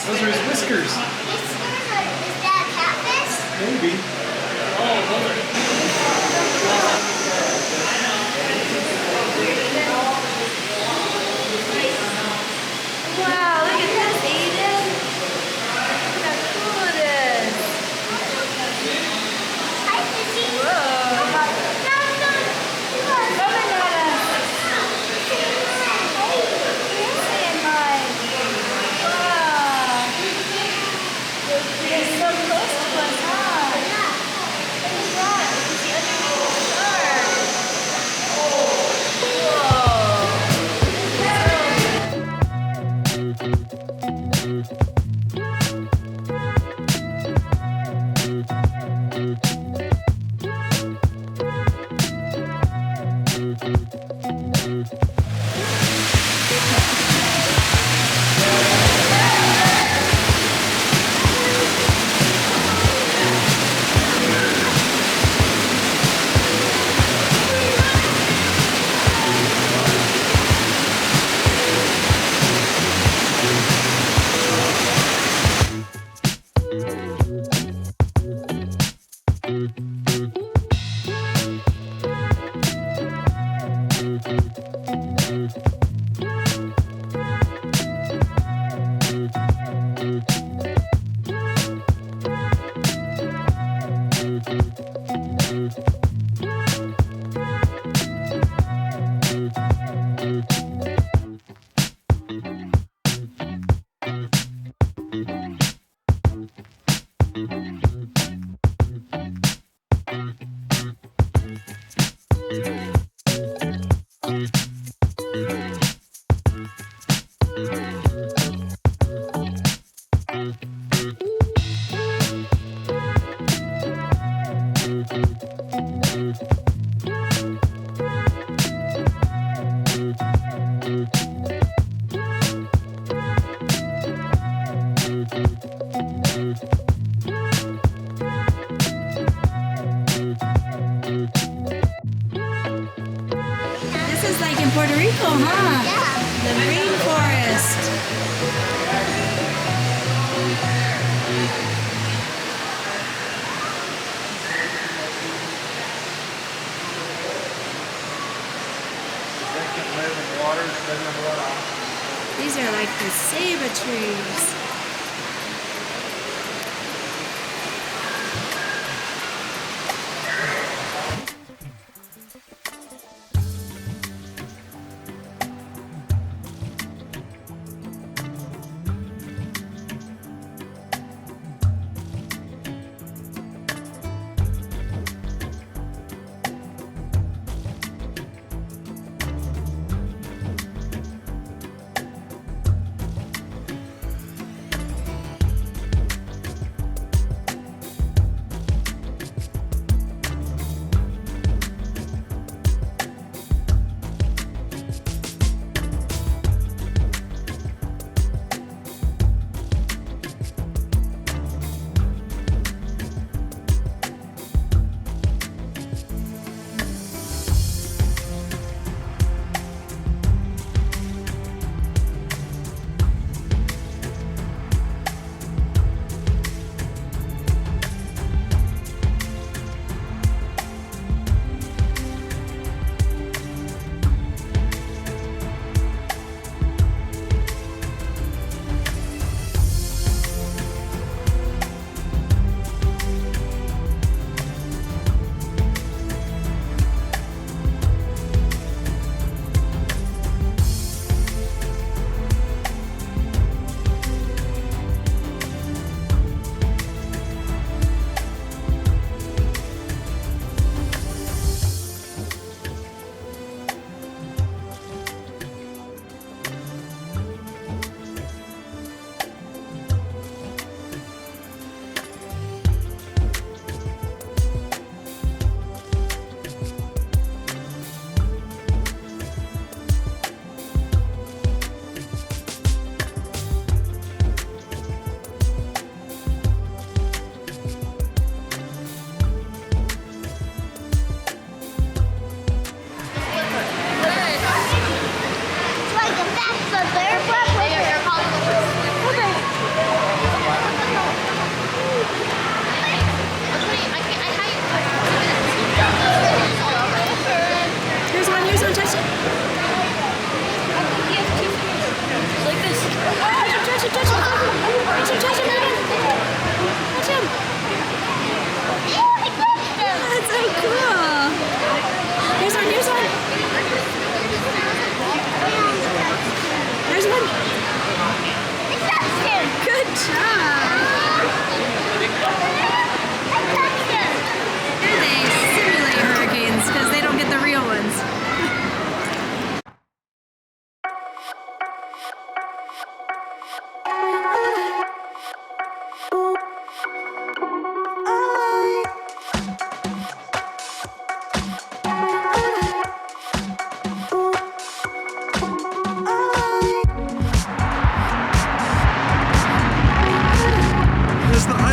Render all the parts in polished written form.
Those are his whiskers. Is that a catfish? Maybe. Wow, look at this, Aiden. Look how cool it is. Hi, fishy. Whoa. Coming at us. Saying hi. Wow. They're so close to us, huh? Look at that. You can see underneath the shark. This is like in Puerto Rico, huh? Yeah. The rainforest. They can live in water, spend their blood off. These are like the ceiba trees.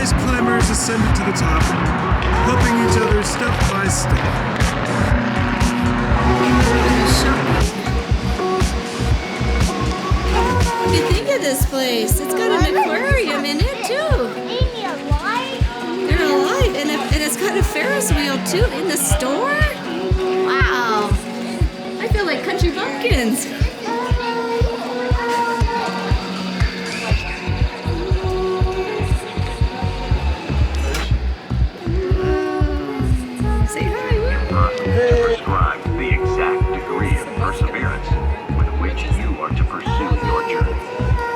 Ice climbers ascended to the top, helping each other step by step. What do you think of this place? It's got an aquarium in it too. Amy, a light? They're alive, and it's got a Ferris wheel too in the store. Wow! I feel like country bumpkins. Say hi. Impossible to prescribe the exact degree of perseverance with which you are to pursue your journey.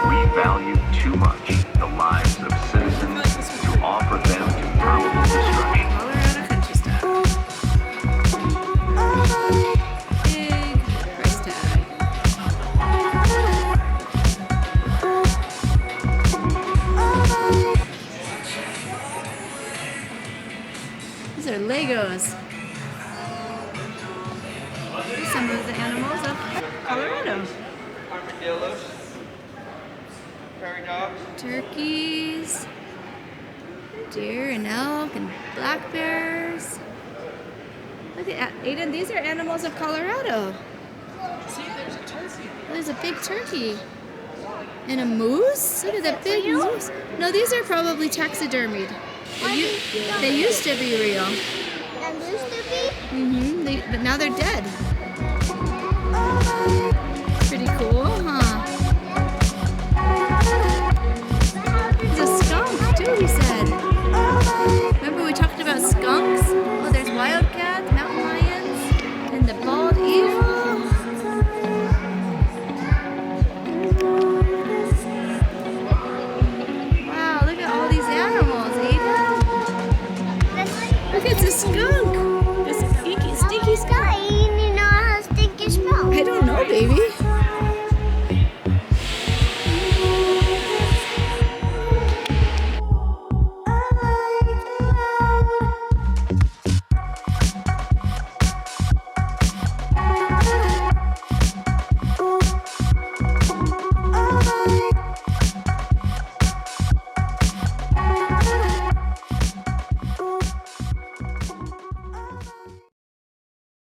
We value too much the lives of citizens to offer them to probable destruction. Colorado country style. Big price tag. These are Legos. Some of the animals of Colorado. Armadillos. Prairie dogs. Turkeys, deer and elk and black bears. Look at Aiden, these are animals of Colorado. See, there's a turkey. There's a big turkey. And a moose? Look at that big moose. No, these are probably taxidermied. They used to be real. And used to be? But now they're dead.